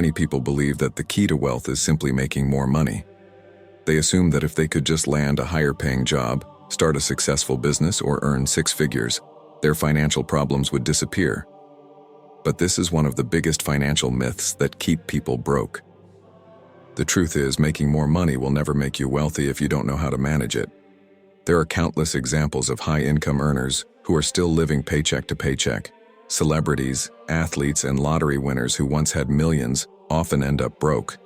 Many people believe that the key to wealth is simply making more money. They assume that if they could just land a higher-paying job, start a successful business, or earn six figures, their financial problems would disappear. But this is one of the biggest financial myths that keep people broke. The truth is, making more money will never make you wealthy if you don't know how to manage it. There are countless examples of high-income earners who are still living paycheck to paycheck. Celebrities, athletes, and lottery winners who once had millions often end up broke.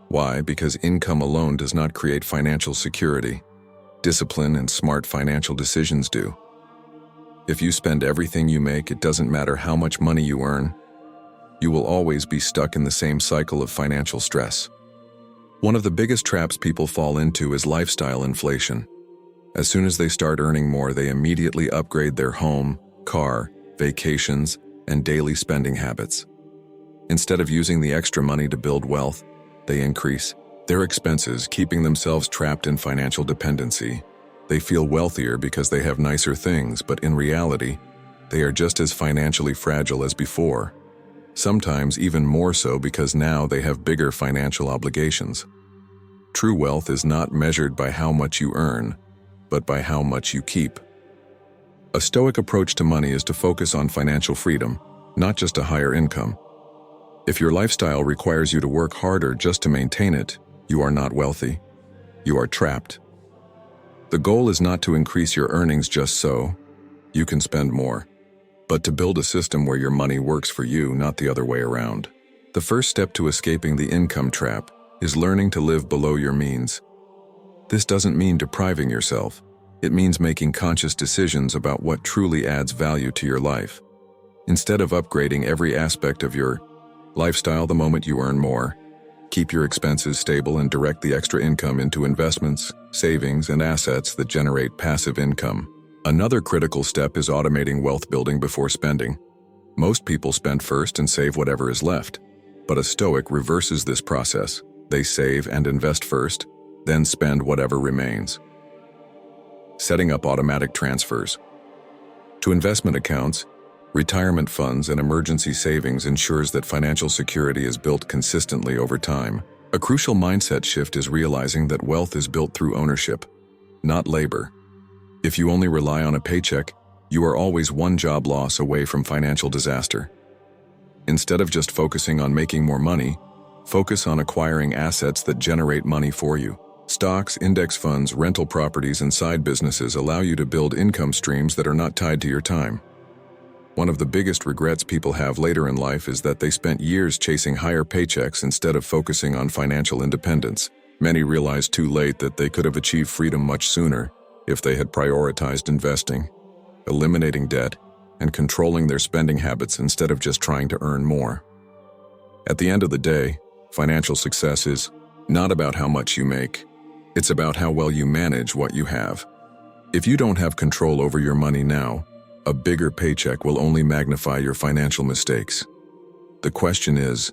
Why? Because income alone does not create financial security. Discipline and smart financial decisions do. If you spend everything you make, it doesn't matter how much money you earn, you will always be stuck in the same cycle of financial stress. One of the biggest traps people fall into is lifestyle inflation. As soon as they start earning more, they immediately upgrade their home, car, vacations, and daily spending habits. Instead of using the extra money to build wealth, they increase their expenses, keeping themselves trapped in financial dependency. They feel wealthier because they have nicer things, but in reality, they are just as financially fragile as before. Sometimes even more so because now they have bigger financial obligations. True wealth is not measured by how much you earn, but by how much you keep. A stoic approach to money is to focus on financial freedom, not just a higher income. If your lifestyle requires you to work harder just to maintain it, you are not wealthy. You are trapped. The goal is not to increase your earnings just so you can spend more, but to build a system where your money works for you, not the other way around. The first step to escaping the income trap is learning to live below your means. This doesn't mean depriving yourself. It means making conscious decisions about what truly adds value to your life. Instead of upgrading every aspect of your lifestyle the moment you earn more, keep your expenses stable and direct the extra income into investments, savings, and assets that generate passive income. Another critical step is automating wealth building before spending. Most people spend first and save whatever is left, but a Stoic reverses this process. They save and invest first, then spend whatever remains. Setting up automatic transfers to investment accounts, retirement funds, and emergency savings ensures that financial security is built consistently over time. A crucial mindset shift is realizing that wealth is built through ownership, not labor. If you only rely on a paycheck, you are always one job loss away from financial disaster. Instead of just focusing on making more money, focus on acquiring assets that generate money for you. Stocks, index funds, rental properties, and side businesses allow you to build income streams that are not tied to your time. One of the biggest regrets people have later in life is that they spent years chasing higher paychecks instead of focusing on financial independence. Many realize too late that they could have achieved freedom much sooner if they had prioritized investing, eliminating debt, and controlling their spending habits instead of just trying to earn more. At the end of the day, financial success is not about how much you make. It's about how well you manage what you have. If you don't have control over your money now, a bigger paycheck will only magnify your financial mistakes. The question is,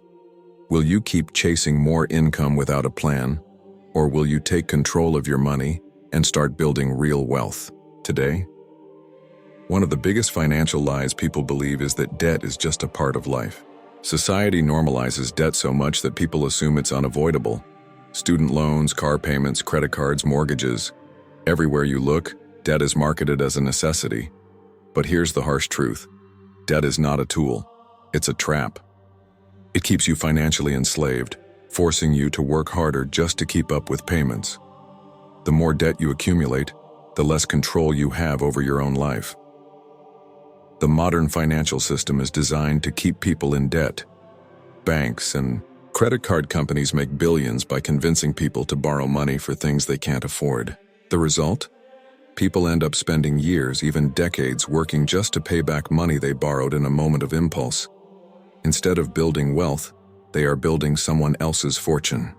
will you keep chasing more income without a plan, or will you take control of your money and start building real wealth today? One of the biggest financial lies people believe is that debt is just a part of life. Society normalizes debt so much that people assume it's unavoidable. Student loans, car payments, credit cards, mortgages. Everywhere you look, debt is marketed as a necessity. But here's the harsh truth. Debt is not a tool. It's a trap. It keeps you financially enslaved, forcing you to work harder just to keep up with payments. The more debt you accumulate, the less control you have over your own life. The modern financial system is designed to keep people in debt. Banks and credit card companies make billions by convincing people to borrow money for things they can't afford. The result? People end up spending years, even decades, working just to pay back money they borrowed in a moment of impulse. Instead of building wealth, they are building someone else's fortune.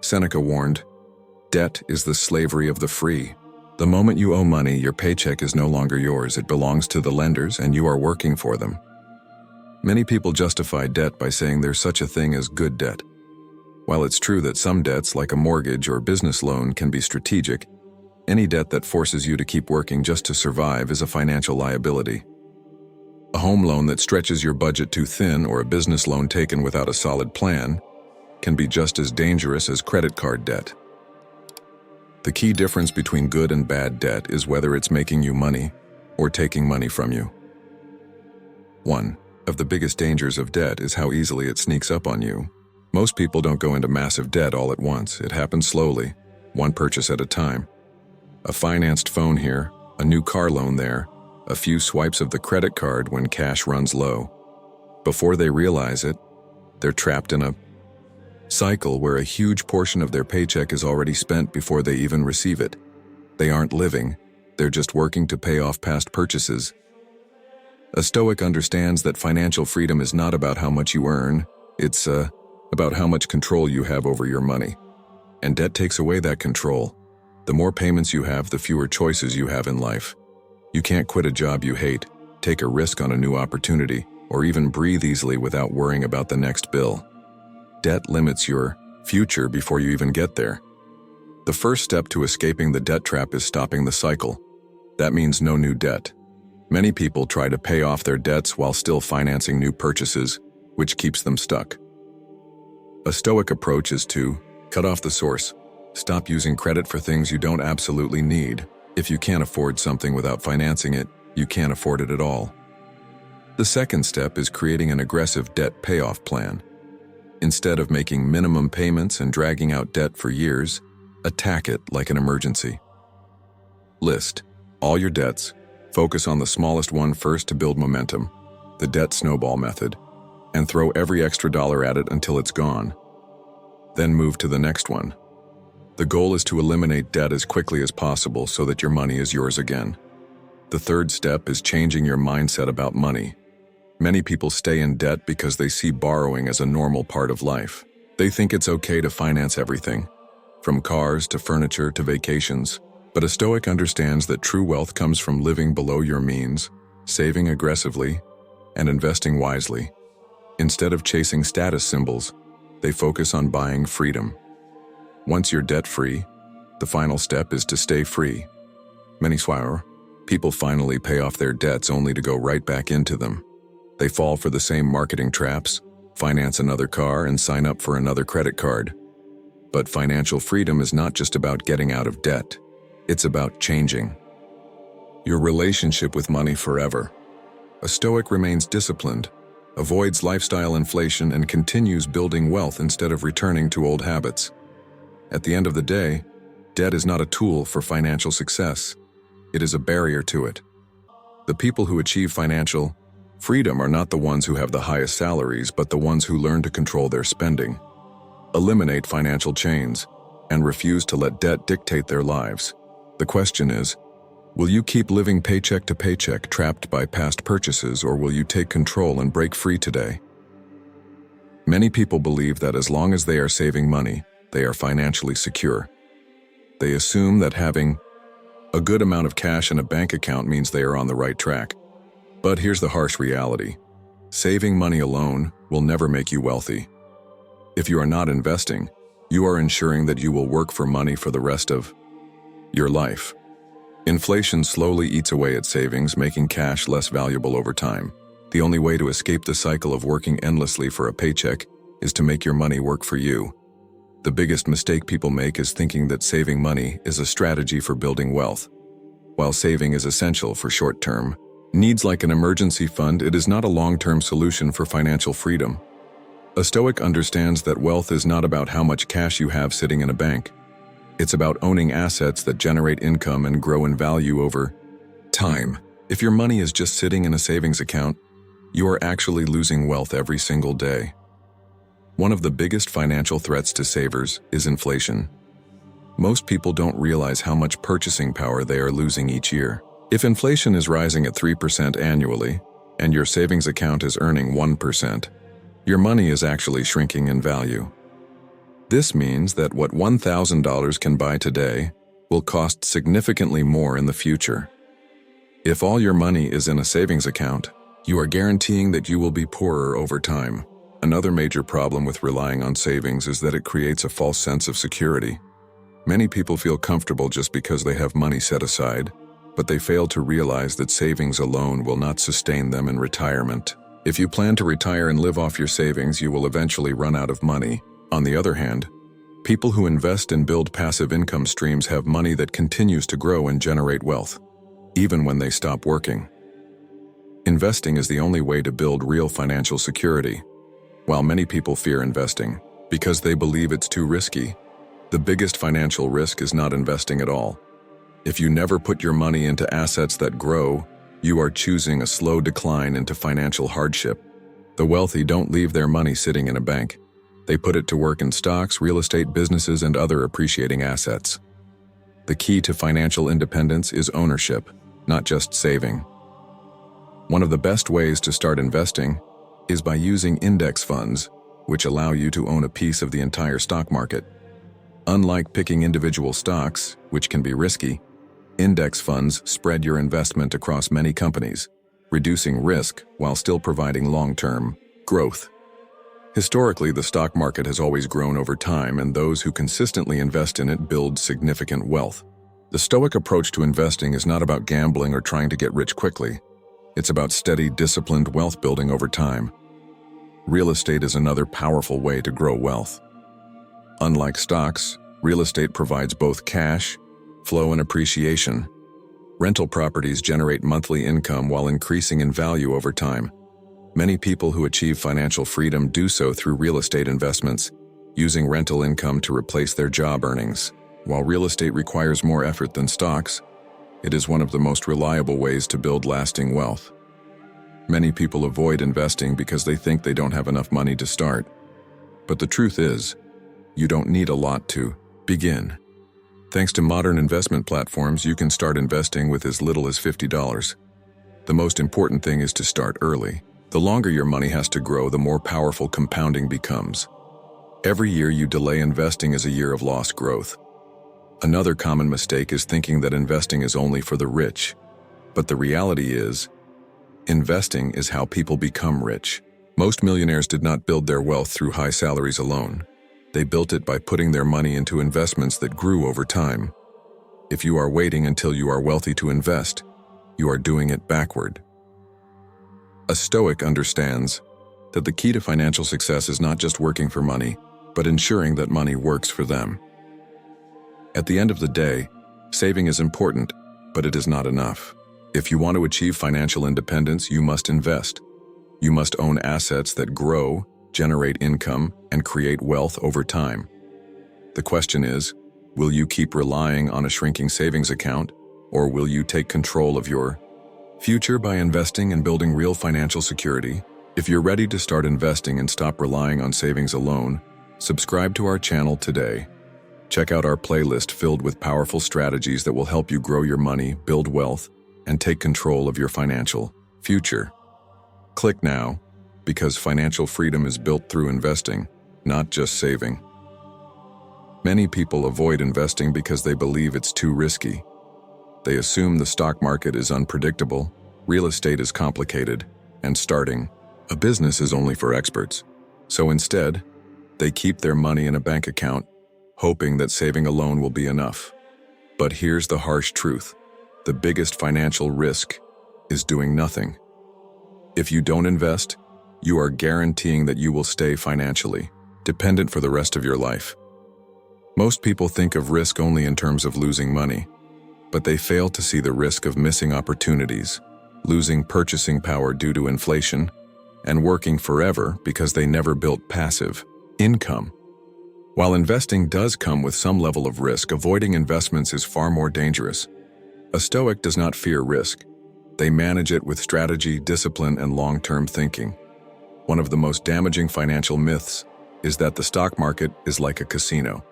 Seneca warned, "Debt is the slavery of the free." The moment you owe money, your paycheck is no longer yours. It belongs to the lenders, and you are working for them. Many people justify debt by saying there's such a thing as good debt. While it's true that some debts, like a mortgage or business loan, can be strategic, any debt that forces you to keep working just to survive is a financial liability. A home loan that stretches your budget too thin or a business loan taken without a solid plan can be just as dangerous as credit card debt. The key difference between good and bad debt is whether it's making you money or taking money from you. One of the biggest dangers of debt is how easily it sneaks up on you. Most people don't go into massive debt all at once. It happens slowly, one purchase at a time. A financed phone here, a new car loan there, a few swipes of the credit card when cash runs low. Before they realize it, they're trapped in a cycle where a huge portion of their paycheck is already spent before they even receive it. They aren't living, they're just working to pay off past purchases. A Stoic understands that financial freedom is not about how much you earn, it's about how much control you have over your money. And debt takes away that control. The more payments you have, the fewer choices you have in life. You can't quit a job you hate, take a risk on a new opportunity, or even breathe easily without worrying about the next bill. Debt limits your future before you even get there. The first step to escaping the debt trap is stopping the cycle. That means no new debt. Many people try to pay off their debts while still financing new purchases, which keeps them stuck. A Stoic approach is to cut off the source. Stop using credit for things you don't absolutely need. If you can't afford something without financing it, you can't afford it at all. The second step is creating an aggressive debt payoff plan. Instead of making minimum payments and dragging out debt for years, attack it like an emergency. List all your debts. Focus on the smallest one first to build momentum, the debt snowball method, and throw every extra dollar at it until it's gone. Then move to the next one. The goal is to eliminate debt as quickly as possible so that your money is yours again. The third step is changing your mindset about money. Many people stay in debt because they see borrowing as a normal part of life. They think it's okay to finance everything, from cars to furniture to vacations. But a Stoic understands that true wealth comes from living below your means, saving aggressively, and investing wisely. Instead of chasing status symbols, they focus on buying freedom. Once you're debt-free, the final step is to stay free. Many people finally pay off their debts only to go right back into them. They fall for the same marketing traps, finance another car, and sign up for another credit card. But financial freedom is not just about getting out of debt. It's about changing your relationship with money forever. A Stoic remains disciplined, avoids lifestyle inflation, and continues building wealth instead of returning to old habits. At the end of the day, debt is not a tool for financial success. It is a barrier to it. The people who achieve financial freedom are not the ones who have the highest salaries, but the ones who learn to control their spending, eliminate financial chains, and refuse to let debt dictate their lives. The question is, will you keep living paycheck to paycheck, trapped by past purchases, or will you take control and break free today? Many people believe that as long as they are saving money, they are financially secure. They assume that having a good amount of cash in a bank account means they are on the right track. But here's the harsh reality. Saving money alone will never make you wealthy. If you are not investing, you are ensuring that you will work for money for the rest of your life. Inflation slowly eats away at savings, making cash less valuable over time. The only way to escape the cycle of working endlessly for a paycheck is to make your money work for you. The biggest mistake people make is thinking that saving money is a strategy for building wealth. While saving is essential for short-term needs like an emergency fund, it is not a long-term solution for financial freedom. A Stoic understands that wealth is not about how much cash you have sitting in a bank. It's about owning assets that generate income and grow in value over time. If your money is just sitting in a savings account, you are actually losing wealth every single day. One of the biggest financial threats to savers is inflation. Most people don't realize how much purchasing power they are losing each year. If inflation is rising at 3% annually, and your savings account is earning 1%, your money is actually shrinking in value. This means that what $1,000 can buy today will cost significantly more in the future. If all your money is in a savings account, you are guaranteeing that you will be poorer over time. Another major problem with relying on savings is that it creates a false sense of security. Many people feel comfortable just because they have money set aside, but they fail to realize that savings alone will not sustain them in retirement. If you plan to retire and live off your savings, you will eventually run out of money. On the other hand, people who invest and build passive income streams have money that continues to grow and generate wealth, even when they stop working. Investing is the only way to build real financial security. While many people fear investing because they believe it's too risky, the biggest financial risk is not investing at all. If you never put your money into assets that grow, you are choosing a slow decline into financial hardship. The wealthy don't leave their money sitting in a bank. They put it to work in stocks, real estate businesses, and other appreciating assets. The key to financial independence is ownership, not just saving. One of the best ways to start investing is by using index funds, which allow you to own a piece of the entire stock market. Unlike picking individual stocks, which can be risky, index funds spread your investment across many companies, reducing risk while still providing long-term growth. Historically, the stock market has always grown over time, and those who consistently invest in it build significant wealth. The Stoic approach to investing is not about gambling or trying to get rich quickly. It's about steady, disciplined wealth building over time. Real estate is another powerful way to grow wealth. Unlike stocks, real estate provides both cash flow and appreciation. Rental properties generate monthly income while increasing in value over time. Many people who achieve financial freedom do so through real estate investments, using rental income to replace their job earnings. While real estate requires more effort than stocks, it is one of the most reliable ways to build lasting wealth. Many people avoid investing because they think they don't have enough money to start. But the truth is, you don't need a lot to begin. Thanks to modern investment platforms, you can start investing with as little as $50. The most important thing is to start early. The longer your money has to grow, the more powerful compounding becomes. Every year you delay investing is a year of lost growth. Another common mistake is thinking that investing is only for the rich. But the reality is, investing is how people become rich. Most millionaires did not build their wealth through high salaries alone. They built it by putting their money into investments that grew over time. If you are waiting until you are wealthy to invest, you are doing it backward. A Stoic understands that the key to financial success is not just working for money, but ensuring that money works for them. At the end of the day, saving is important, but it is not enough. If you want to achieve financial independence, you must invest. You must own assets that grow, generate income, and create wealth over time. The question is, will you keep relying on a shrinking savings account, or will you take control of your future by investing and building real financial security? If you're ready to start investing and stop relying on savings alone, subscribe to our channel today. Check out our playlist filled with powerful strategies that will help you grow your money, build wealth, and take control of your financial future. Click now, because financial freedom is built through investing, not just saving. Many people avoid investing because they believe it's too risky. They assume the stock market is unpredictable, real estate is complicated, and starting a business is only for experts. So instead, they keep their money in a bank account, hoping that saving alone will be enough. But here's the harsh truth. The biggest financial risk is doing nothing. If you don't invest, you are guaranteeing that you will stay financially dependent for the rest of your life. Most people think of risk only in terms of losing money, but they fail to see the risk of missing opportunities, losing purchasing power due to inflation, and working forever because they never built passive income. While investing does come with some level of risk, avoiding investments is far more dangerous. A Stoic does not fear risk. They manage it with strategy, discipline, and long-term thinking. One of the most damaging financial myths is that the stock market is like a casino.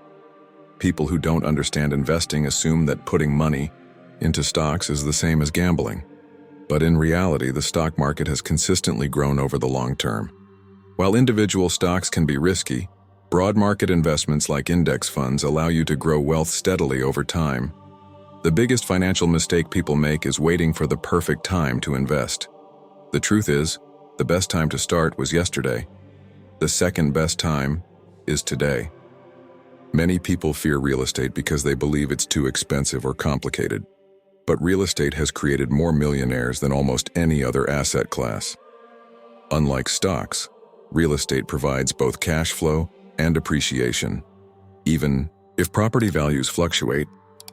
People who don't understand investing assume that putting money into stocks is the same as gambling. But in reality, the stock market has consistently grown over the long term. While individual stocks can be risky, broad market investments like index funds allow you to grow wealth steadily over time. The biggest financial mistake people make is waiting for the perfect time to invest. The truth is, the best time to start was yesterday. The second best time is today. Many people fear real estate because they believe it's too expensive or complicated. But real estate has created more millionaires than almost any other asset class. Unlike stocks, real estate provides both cash flow and appreciation. Even if property values fluctuate,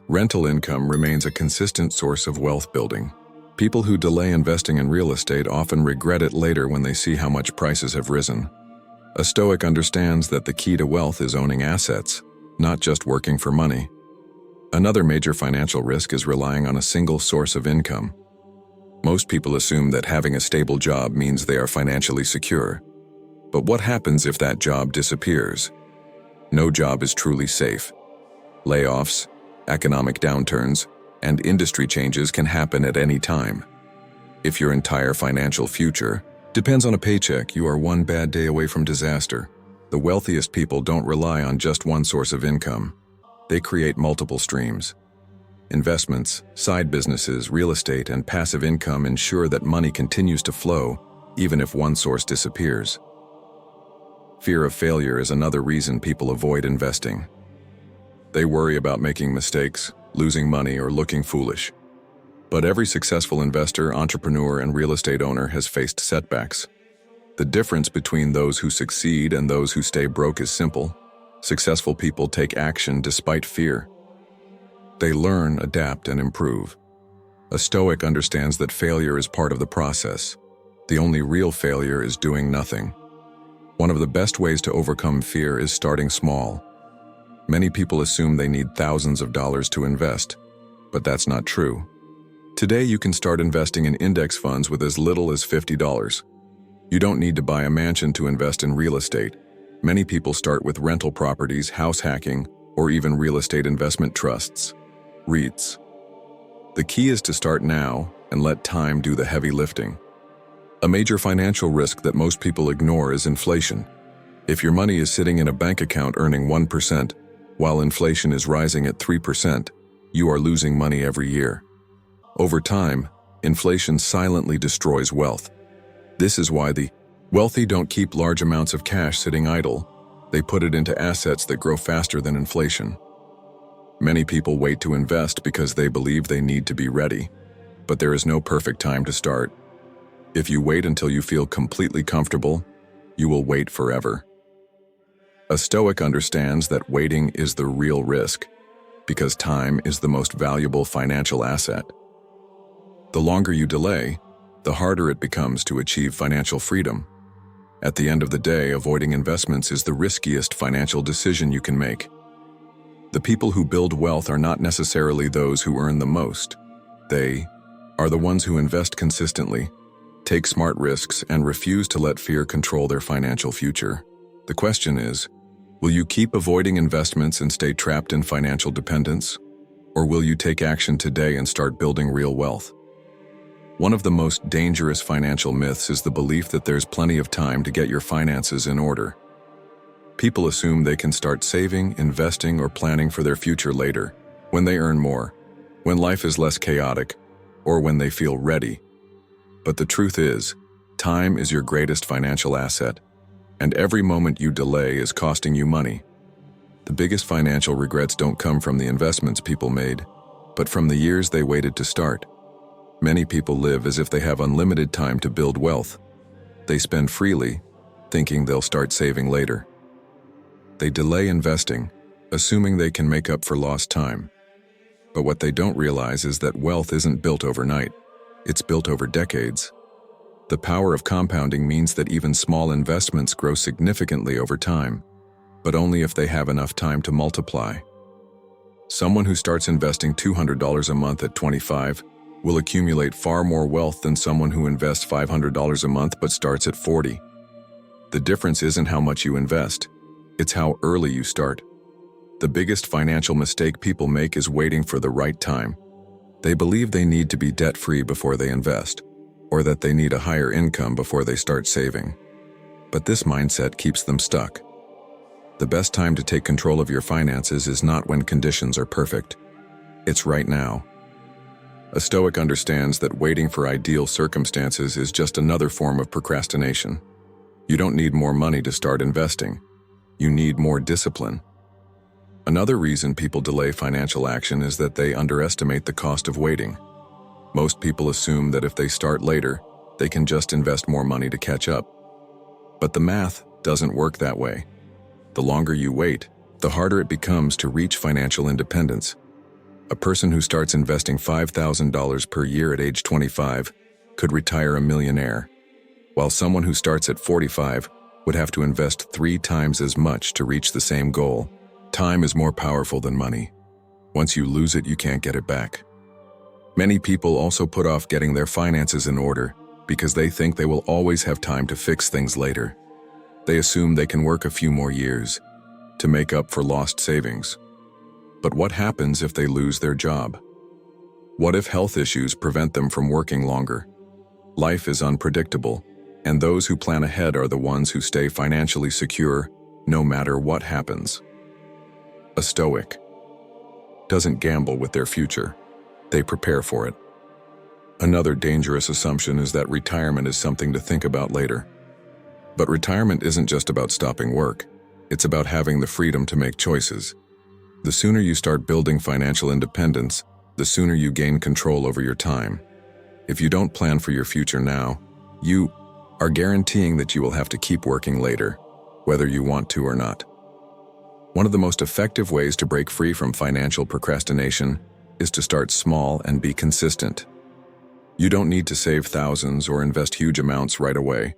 rental income remains a consistent source of wealth building. People who delay investing in real estate often regret it later when they see how much prices have risen. A Stoic understands that the key to wealth is owning assets, not just working for money. Another major financial risk is relying on a single source of income. Most people assume that having a stable job means they are financially secure. But what happens if that job disappears? No job is truly safe. Layoffs, economic downturns, and industry changes can happen at any time. If your entire financial future depends on a paycheck, you are one bad day away from disaster. The wealthiest people don't rely on just one source of income. They create multiple streams. Investments, side businesses, real estate, and passive income ensure that money continues to flow, even if one source disappears. Fear of failure is another reason people avoid investing. They worry about making mistakes, losing money, or looking foolish. But every successful investor, entrepreneur, and real estate owner has faced setbacks. The difference between those who succeed and those who stay broke is simple. Successful people take action despite fear. They learn, adapt, and improve. A Stoic understands that failure is part of the process. The only real failure is doing nothing. One of the best ways to overcome fear is starting small. Many people assume they need thousands of dollars to invest, but that's not true. Today you can start investing in index funds with as little as $50. You don't need to buy a mansion to invest in real estate. Many people start with rental properties, house hacking, or even real estate investment trusts, REITs. The key is to start now and let time do the heavy lifting. A major financial risk that most people ignore is inflation. If your money is sitting in a bank account earning 1%, while inflation is rising at 3%, you are losing money every year. Over time, inflation silently destroys wealth. This is why the wealthy don't keep large amounts of cash sitting idle. They put it into assets that grow faster than inflation. Many people wait to invest because they believe they need to be ready, but there is no perfect time to start. If you wait until you feel completely comfortable, you will wait forever. A Stoic understands that waiting is the real risk, because time is the most valuable financial asset. The longer you delay, the harder it becomes to achieve financial freedom. At the end of the day, avoiding investments is the riskiest financial decision you can make. The people who build wealth are not necessarily those who earn the most. They are the ones who invest consistently, take smart risks, and refuse to let fear control their financial future. The question is, will you keep avoiding investments and stay trapped in financial dependence? Or will you take action today and start building real wealth? One of the most dangerous financial myths is the belief that there's plenty of time to get your finances in order. People assume they can start saving, investing, or planning for their future later, when they earn more, when life is less chaotic, or when they feel ready. But the truth is, time is your greatest financial asset, and every moment you delay is costing you money. The biggest financial regrets don't come from the investments people made, but from the years they waited to start. Many people live as if they have unlimited time to build wealth. They spend freely, thinking they'll start saving later. They delay investing, assuming they can make up for lost time. But what they don't realize is that wealth isn't built overnight. It's built over decades. The power of compounding means that even small investments grow significantly over time, but only if they have enough time to multiply. Someone who starts investing $200 a month at 25 will accumulate far more wealth than someone who invests $500 a month but starts at 40. The difference isn't how much you invest, it's how early you start. The biggest financial mistake people make is waiting for the right time. They believe they need to be debt-free before they invest, or that they need a higher income before they start saving. But this mindset keeps them stuck. The best time to take control of your finances is not when conditions are perfect. It's right now. A Stoic understands that waiting for ideal circumstances is just another form of procrastination. You don't need more money to start investing. You need more discipline. Another reason people delay financial action is that they underestimate the cost of waiting. Most people assume that if they start later, they can just invest more money to catch up. But the math doesn't work that way. The longer you wait, the harder it becomes to reach financial independence. A person who starts investing $5,000 per year at age 25 could retire a millionaire, while someone who starts at 45 would have to invest 3 times as much to reach the same goal. Time is more powerful than money. Once you lose it, you can't get it back. Many people also put off getting their finances in order because they think they will always have time to fix things later. They assume they can work a few more years to make up for lost savings. But what happens if they lose their job? What if health issues prevent them from working longer? Life is unpredictable, and those who plan ahead are the ones who stay financially secure no matter what happens. A Stoic doesn't gamble with their future. They prepare for it. Another dangerous assumption is that retirement is something to think about later. But retirement isn't just about stopping work. It's about having the freedom to make choices. The sooner you start building financial independence, the sooner you gain control over your time. If you don't plan for your future now, you are guaranteeing that you will have to keep working later, whether you want to or not. One of the most effective ways to break free from financial procrastination is to start small and be consistent. You don't need to save thousands or invest huge amounts right away.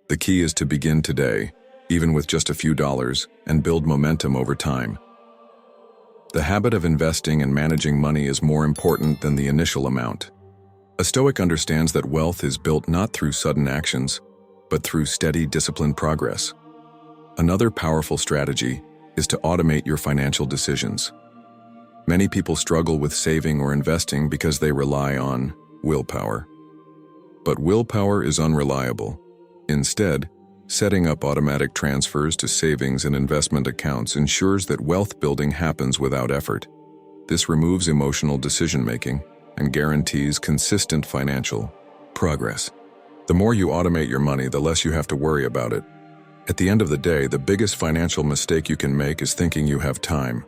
The key is to begin today, even with just a few dollars, and build momentum over time. The habit of investing and managing money is more important than the initial amount. A Stoic understands that wealth is built not through sudden actions, but through steady, disciplined progress. Another powerful strategy is to automate your financial decisions. Many people struggle with saving or investing because they rely on willpower. But willpower is unreliable. Instead, setting up automatic transfers to savings and investment accounts ensures that wealth building happens without effort. This removes emotional decision-making and guarantees consistent financial progress. The more you automate your money, the less you have to worry about it. At the end of the day, the biggest financial mistake you can make is thinking you have time.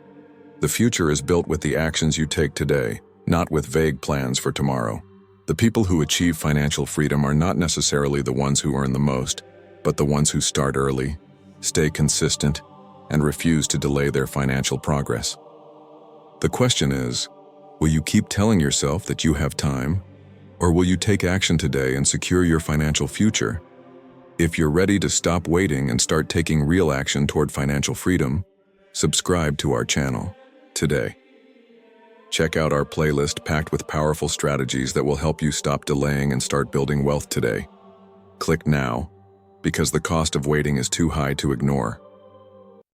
The future is built with the actions you take today, not with vague plans for tomorrow. The people who achieve financial freedom are not necessarily the ones who earn the most, but the ones who start early, stay consistent, and refuse to delay their financial progress. The question is, will you keep telling yourself that you have time, or will you take action today and secure your financial future? If you're ready to stop waiting and start taking real action toward financial freedom, subscribe to our channel today. Check out our playlist packed with powerful strategies that will help you stop delaying and start building wealth today. Click now, because the cost of waiting is too high to ignore.